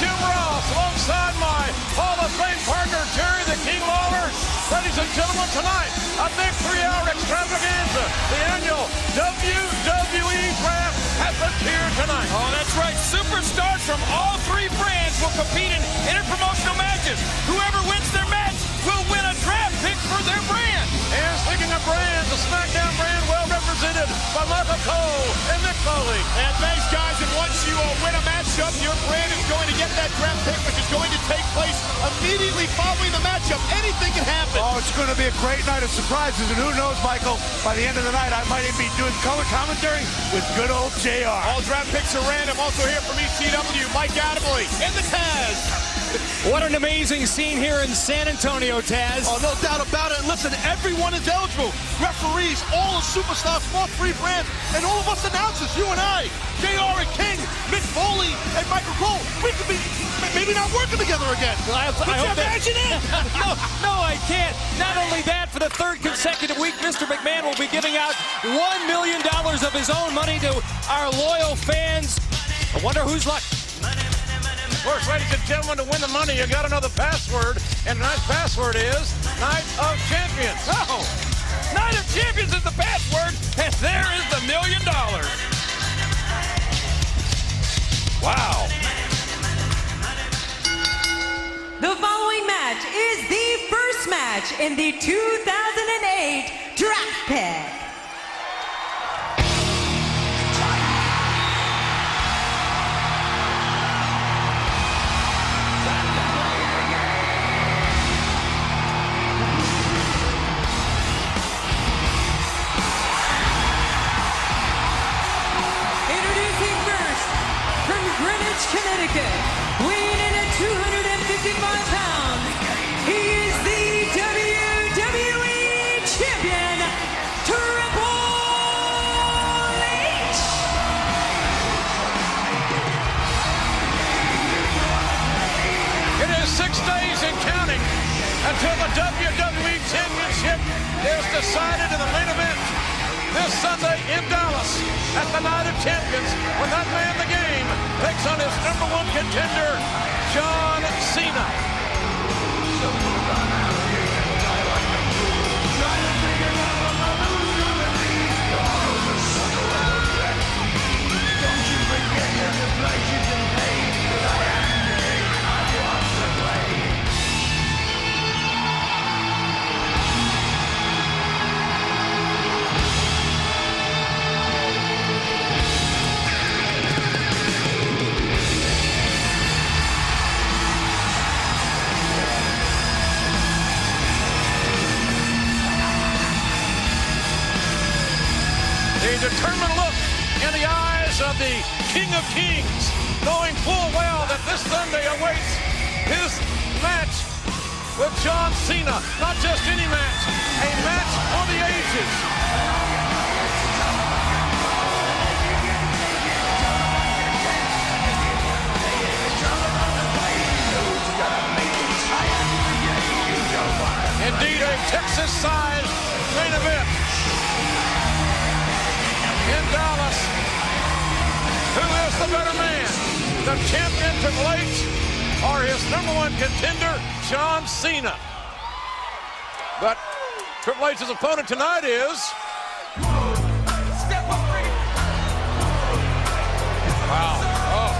Jim Ross, alongside my Hall of Fame partner, Jerry the King Lawler. Ladies and gentlemen, tonight, a big 3-hour extravaganza. The annual WWE Draft happens here tonight. Oh, that's right. Superstars from all three brands will compete in interpromotional matches. Whoever wins their match will win a draft pick for their brand. And speaking of brands, the SmackDown brand well represented by Michael Cole and Mick Foley. And thanks, guys. And once you win a matchup, your brand is going to get that draft pick, which is going to take place immediately following the matchup. Anything can happen. Oh, it's going to be a great night of surprises. And who knows, Michael, by the end of the night, I might even be doing color commentary with good old JR. All draft picks are random. Also here from ECW, Mike Adamley and the Taz. What an amazing scene here in San Antonio, Taz. Oh, no doubt about it. And listen, everyone is eligible. Referees, all the superstars from all three brands, and all of us announcers, you and I, JR and King, Mick Foley, and Michael Cole. We could be maybe not working together again. Could you imagine it? No, I can't. Not only that, for the third consecutive week, Mr. McMahon will be giving out $1 million of his own money to our loyal fans. I wonder who's lucky. Of course, ladies and gentlemen, to win the money, you got to know the password. And tonight's password is Night of Champions. Oh, Night of Champions is the password, and there is the $1 million. Wow. The following match is the first match in the 2008 Draft Pick. Connecticut, weighing in at 255 pounds, he is the WWE Champion, Triple H! It is 6 days and counting until the WWE Championship is decided in the main event this Sunday in Dallas at the Night of Champions, when that man the game takes on his #1 contender, John Cena. A determined look in the eyes of the King of Kings, knowing full well that this Sunday awaits his match with John Cena. Not just any match, a match for the ages. Indeed, a Texas-sized main event in Dallas. Who is the better man? The champion Triple H or his #1 contender, John Cena? But Triple H's opponent tonight is... Wow. Oh.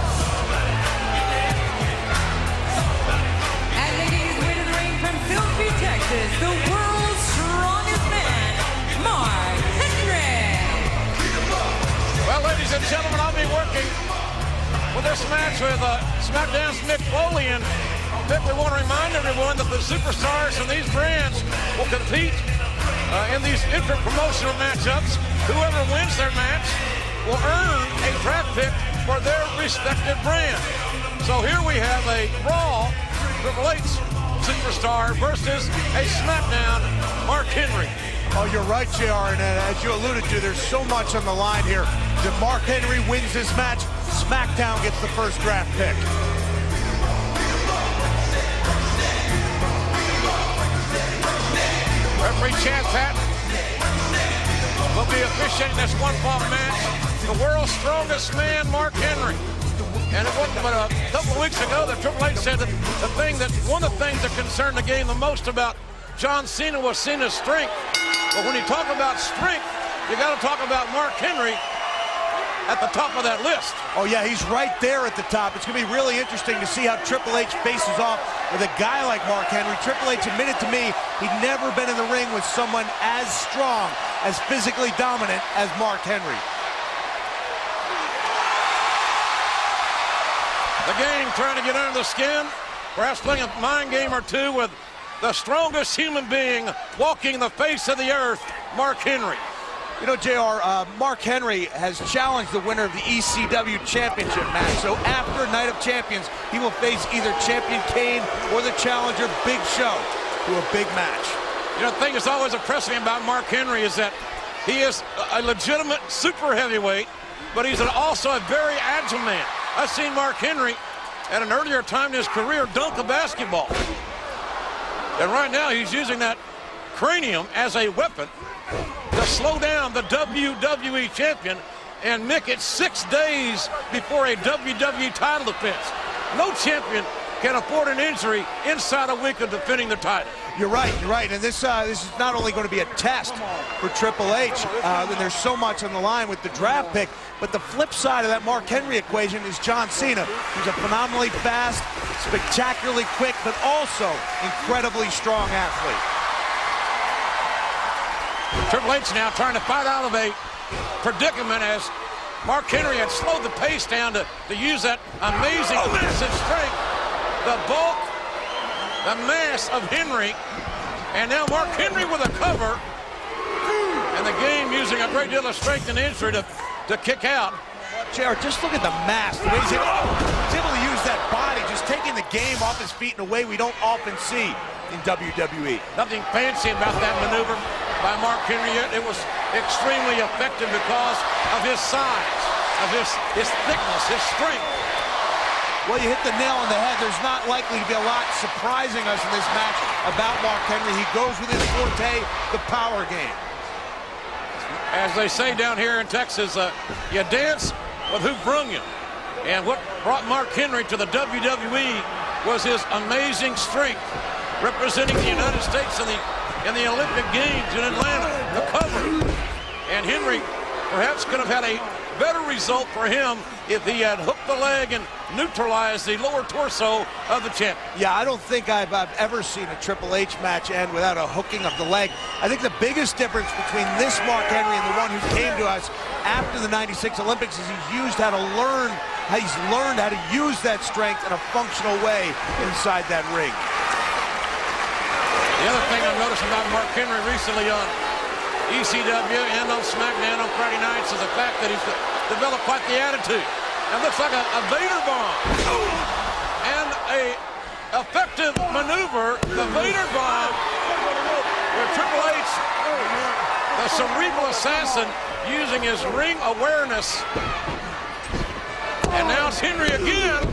And making his way to the ring from Philadelphia, Texas, the world's strongest man, Mark Henry. Well, ladies and gentlemen, I'll be working with this match with SmackDown's Mick Foley. And Mick, we want to remind everyone that the superstars from these brands will compete in these inter-promotional matchups. Whoever wins their match will earn a draft pick for their respective brand. So here we have a Raw Triple H superstar versus a SmackDown Mark Henry. Oh, you're right, JR, and as you alluded to, there's so much on the line here. If Mark Henry wins this match, SmackDown gets the first draft pick. Referee Chad Patton will be officiating this one-fall match. The world's strongest man, Mark Henry, And it wasn't but a couple of weeks ago that Triple H said that one of the things that concerned the game the most about John Cena was Cena's strength. But when you talk about strength, you got to talk about Mark Henry at the top of that list. Oh yeah, he's right there at the top. It's going to be really interesting to see how Triple H faces off with a guy like Mark Henry. Triple H admitted to me he'd never been in the ring with someone as strong, as physically dominant as Mark Henry. The game trying to get under the skin, perhaps playing a mind game or two with the strongest human being walking the face of the earth, Mark Henry. You know, JR, Mark Henry has challenged the winner of the ECW Championship match. So after Night of Champions, he will face either Champion Kane or the challenger Big Show to a big match. You know, the thing that's always impressed me about Mark Henry is that he is a legitimate super heavyweight, but he's also a very agile man. I've seen Mark Henry at an earlier time in his career dunk a basketball. And right now he's using that cranium as a weapon to slow down the WWE champion and make it 6 days before a WWE title defense. No champion can afford an injury inside a week of defending the title. You're right, and this is not only going to be a test for Triple H, and there's so much on the line with the draft pick, but the flip side of that Mark Henry equation is John Cena, who's a phenomenally fast, spectacularly quick, but also incredibly strong athlete. Triple H now trying to fight out of a predicament as Mark Henry had slowed the pace down to use that amazing offensive strength, the bulk, the mass of Henry, and now Mark Henry with a cover, and the game using a great deal of strength and injury to kick out. JR, just look at the mass, the way he's able to use that body, just taking the game off his feet in a way we don't often see in WWE. Nothing fancy about that maneuver by Mark Henry yet. It was extremely effective because of his size, of his thickness, his strength. Well, you hit the nail on the head. There's not likely to be a lot surprising us in this match about Mark Henry. He goes with his forte, the power game. As they say down here in Texas, you dance with who brung you. And what brought Mark Henry to the WWE was his amazing strength, representing the United States in the Olympic Games in Atlanta, the cover. And Henry perhaps could have had a better result for him if he had hooked the leg and neutralized the lower torso of the champion. Yeah, I don't think I've ever seen a Triple H match end without a hooking of the leg. I think the biggest difference between this Mark Henry and the one who came to us after the '96 Olympics is he's learned how to use that strength in a functional way inside that ring. The other thing I've noticed about Mark Henry recently on ECW and on SmackDown on Friday nights is the fact that he's developed quite the attitude. It looks like a Vader bomb. And a effective maneuver, the Vader bomb, where Triple H, the cerebral assassin, using his ring awareness. And now it's Henry again.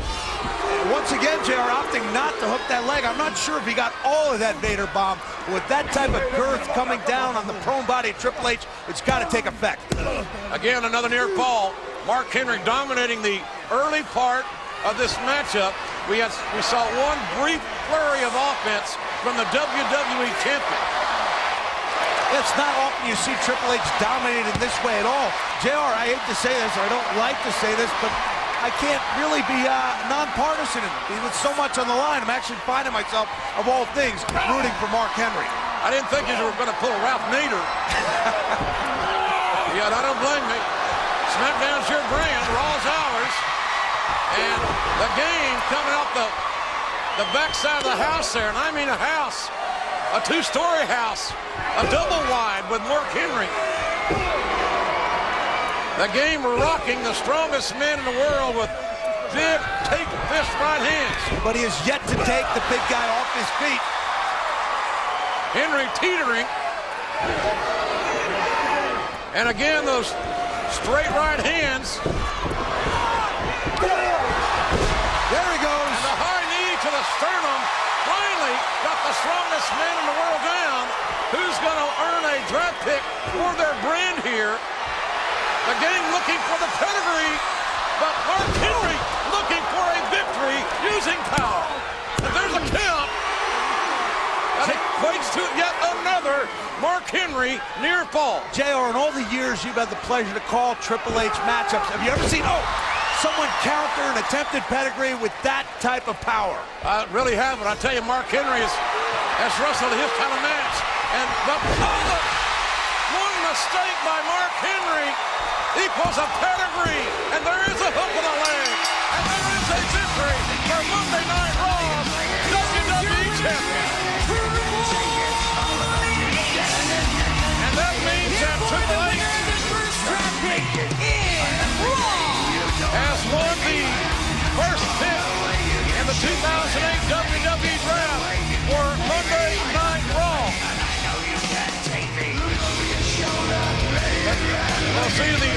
Once again, JR opting not to hook that leg. I'm not sure if he got all of that Vader bomb. But with that type of girth coming down on the prone body of Triple H, it's got to take effect. Again, another near fall. Mark Henry dominating the early part of this matchup. We saw one brief flurry of offense from the WWE champion. It's not often you see Triple H dominated in this way at all. JR, I hate to say this, or I don't like to say this, but I can't really be nonpartisan with so much on the line. I'm actually finding myself, of all things, rooting for Mark Henry. I didn't think you were going to pull a Ralph Nader. Yeah, I don't blame me. SmackDown's your brand, Raw's ours. And the game coming out the backside of the house there, and I mean a house, a two-story house, a double wide with Mark Henry. The game rocking the strongest man in the world with big, tape fist right hands. But he has yet to take the big guy off his feet. Henry teetering. And again, those straight right hands. There he goes. And the high knee to the sternum. Finally got the strongest man in the world down. Who's going to earn a draft pick for their brand here? The game looking for the pedigree, but Mark Henry looking looking for a victory using power. And there's a count. That equates to yet another Mark Henry near fall. JR, in all the years you've had the pleasure to call Triple H matchups, have you ever seen, someone counter an attempted pedigree with that type of power? I really haven't. I tell you, Mark Henry has wrestled his kind of match. And one mistake by Mark Henry equals a pedigree. And there is a hook in the leg. And there is a victory for Monday Night Raw WWE Champion. And that means that Triple H has won the first pick in the 2008 WWE Draft for Monday Night Raw. We'll see the